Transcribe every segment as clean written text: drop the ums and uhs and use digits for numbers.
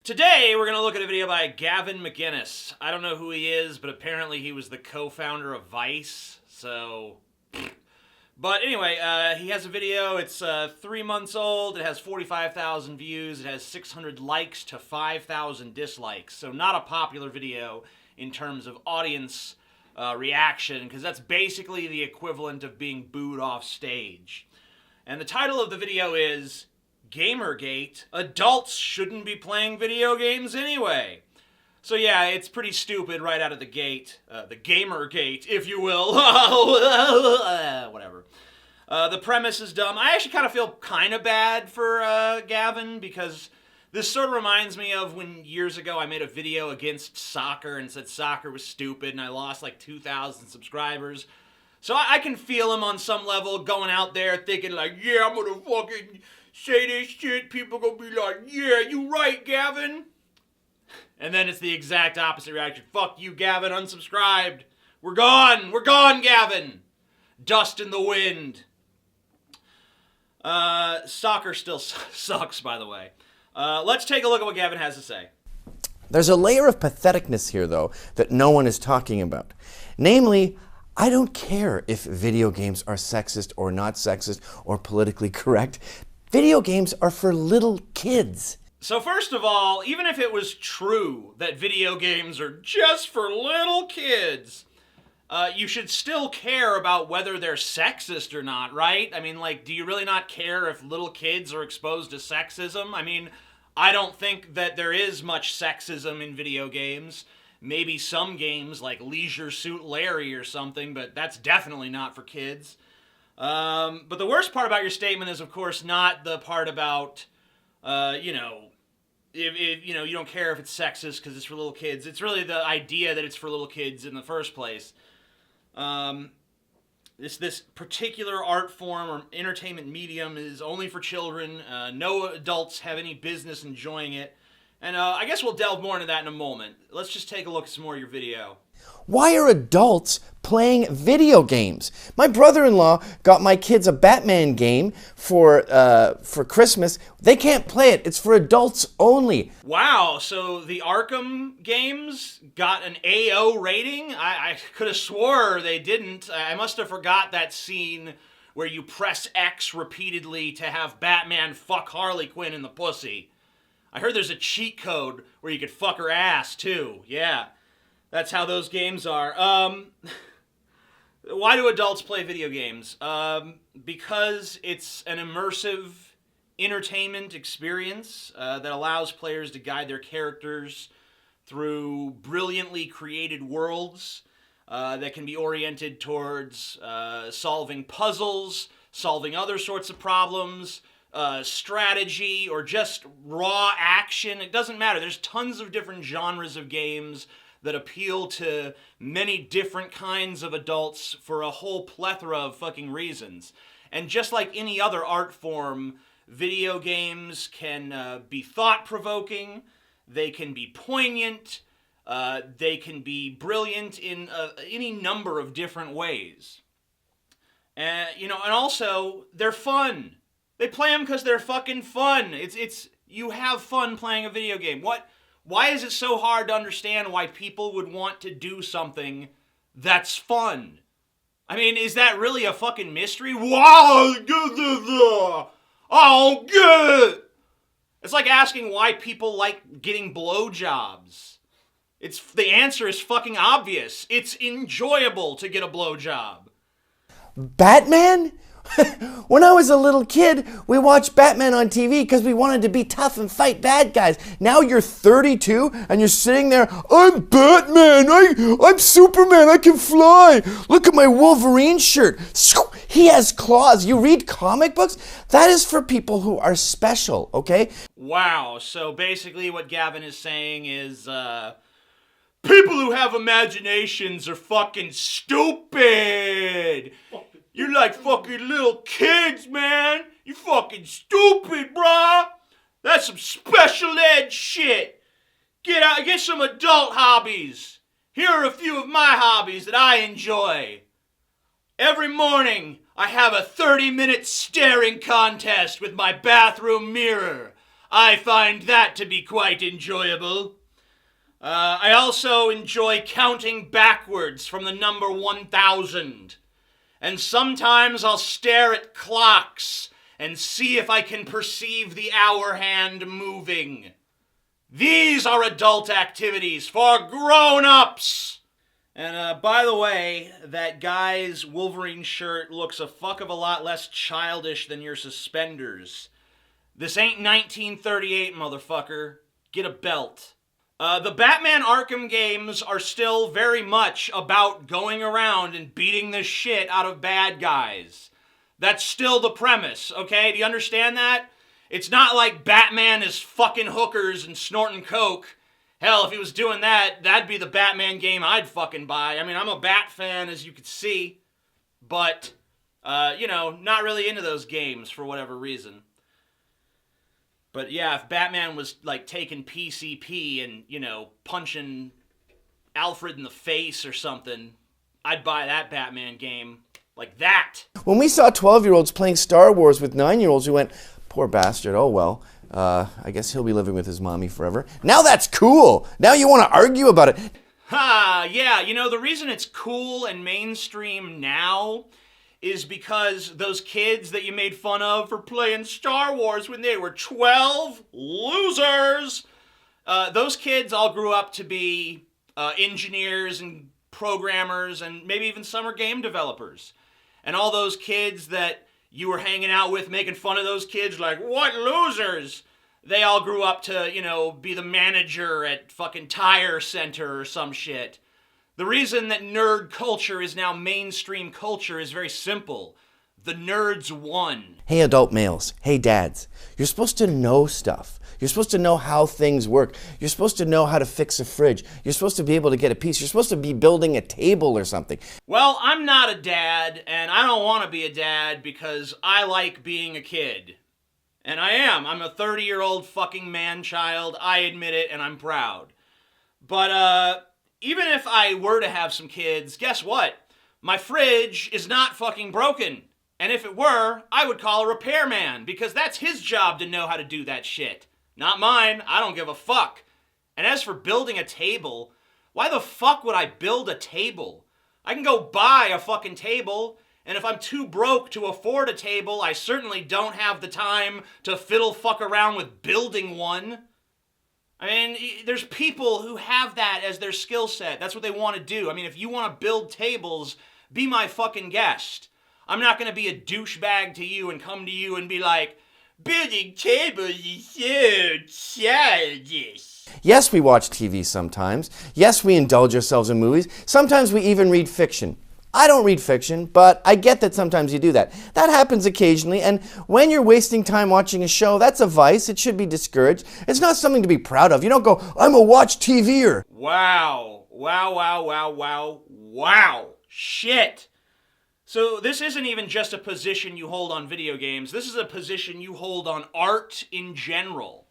Today, we're going to look at a video by Gavin McInnes. I don't know who he is, but apparently he was the co-founder of Vice, so... But anyway, he has a video. It's 3 months old. It has 45,000 views. It has 600 likes to 5,000 dislikes. So not a popular video in terms of audience reaction, because that's basically the equivalent of being booed off stage. And the title of the video is Gamergate. Adults shouldn't be playing video games anyway. So yeah, it's pretty stupid right out of the gate. The Gamergate, if you will. Whatever. The premise is dumb. I actually kind of feel kind of bad for Gavin, because this sort of reminds me of when years ago I made a video against soccer and said soccer was stupid, and I lost like 2,000 subscribers. So I can feel him on some level going out there thinking like, yeah, I'm gonna fucking say this shit. People gonna be like, yeah, you right, Gavin. And then it's the exact opposite reaction. Fuck you, Gavin, unsubscribed. We're gone. We're gone, Gavin. Dust in the wind. Soccer still sucks, by the way. Let's take a look at what Gavin has to say. There's a layer of patheticness here, though, that no one is talking about. Namely, I don't care if video games are sexist or not sexist or politically correct. Video games are for little kids. So first of all, even if it was true that video games are just for little kids, you should still care about whether they're sexist or not, right? I mean, like, do you really not care if little kids are exposed to sexism? I mean, I don't think that there is much sexism in video games. Maybe some games like Leisure Suit Larry or something, but that's definitely not for kids. But the worst part about your statement is, of course, not the part about, if you don't care if it's sexist because it's for little kids. It's really the idea that it's for little kids in the first place. This particular art form or entertainment medium is only for children. No adults have any business enjoying it. And I guess we'll delve more into that in a moment. Let's just take a look at some more of your video. Why are adults playing video games? My brother-in-law got my kids a Batman game for Christmas. They can't play it. It's for adults only. Wow, so the Arkham games got an AO rating? I could have swore they didn't. I must have forgot that scene where you press X repeatedly to have Batman fuck Harley Quinn in the pussy. I heard there's a cheat code where you could fuck her ass, too. Yeah, that's how those games are. Why do adults play video games? Because it's an immersive entertainment experience that allows players to guide their characters through brilliantly created worlds that can be oriented towards solving puzzles, solving other sorts of problems, strategy, or just raw action. It doesn't matter. There's tons of different genres of games that appeal to many different kinds of adults for a whole plethora of fucking reasons. And just like any other art form, video games can be thought-provoking, they can be poignant, they can be brilliant in any number of different ways. And also, they're fun. They play them because they're fucking fun. You have fun playing a video game. Why is it so hard to understand why people would want to do something that's fun? I mean, is that really a fucking mystery? Wow! Oh, good! It's like asking why people like getting blowjobs. The answer is fucking obvious. It's enjoyable to get a blowjob. Batman? When I was a little kid, we watched Batman on TV because we wanted to be tough and fight bad guys. Now you're 32 and you're sitting there, I'm Batman, I'm Superman, I can fly. Look at my Wolverine shirt. He has claws. You read comic books? That is for people who are special, okay? Wow, so basically what Gavin is saying is, people who have imaginations are fucking stupid. You're like fucking little kids, man. You fucking stupid, brah. That's some special ed shit. Get out, get some adult hobbies. Here are a few of my hobbies that I enjoy. Every morning, I have a 30-minute staring contest with my bathroom mirror. I find that to be quite enjoyable. I also enjoy counting backwards from the number 1000. And sometimes I'll stare at clocks and see if I can perceive the hour hand moving. These are adult activities for grown-ups! And by the way, that guy's Wolverine shirt looks a fuck of a lot less childish than your suspenders. This ain't 1938, motherfucker. Get a belt. The Batman Arkham games are still very much about going around and beating the shit out of bad guys. That's still the premise, okay? Do you understand that? It's not like Batman is fucking hookers and snorting coke. Hell, if he was doing that, that'd be the Batman game I'd fucking buy. I mean, I'm a Bat fan, as you could see. But, not really into those games for whatever reason. But yeah, if Batman was, like, taking PCP and, punching Alfred in the face or something, I'd buy that Batman game like that. When we saw 12-year-olds playing Star Wars with 9-year-olds, we went, poor bastard, oh well. I guess he'll be living with his mommy forever. Now that's cool! Now you want to argue about it. Yeah, the reason it's cool and mainstream now is because those kids that you made fun of for playing Star Wars when they were 12, losers! Those kids all grew up to be engineers and programmers and maybe even some are game developers. And all those kids that you were hanging out with making fun of those kids like, what losers? They all grew up to, be the manager at fucking Tire Center or some shit. The reason that nerd culture is now mainstream culture is very simple. The nerds won. Hey adult males, hey dads, you're supposed to know stuff. You're supposed to know how things work. You're supposed to know how to fix a fridge. You're supposed to be able to get a piece. You're supposed to be building a table or something. Well, I'm not a dad, and I don't want to be a dad because I like being a kid. And I am. I'm a 30-year-old fucking man-child. I admit it, and I'm proud. But, even if I were to have some kids, guess what? My fridge is not fucking broken. And if it were, I would call a repairman, because that's his job to know how to do that shit. Not mine. I don't give a fuck. And as for building a table, why the fuck would I build a table? I can go buy a fucking table, and if I'm too broke to afford a table, I certainly don't have the time to fiddle fuck around with building one. I mean, there's people who have that as their skill set. That's what they want to do. I mean, if you want to build tables, be my fucking guest. I'm not going to be a douchebag to you and come to you and be like, building tables is so childish. Yes, we watch TV sometimes. Yes, we indulge ourselves in movies. Sometimes we even read fiction. I don't read fiction, but I get that sometimes you do that. That happens occasionally, and when you're wasting time watching a show, that's a vice. It should be discouraged. It's not something to be proud of. You don't go, I'm a watch TVer. Wow. Wow. Shit. So this isn't even just a position you hold on video games. This is a position you hold on art in general.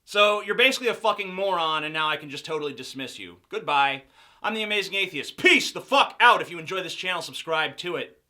So you're basically a fucking moron, and now I can just totally dismiss you. Goodbye. I'm the Amazing Atheist. Peace the fuck out. If you enjoy this channel, subscribe to it.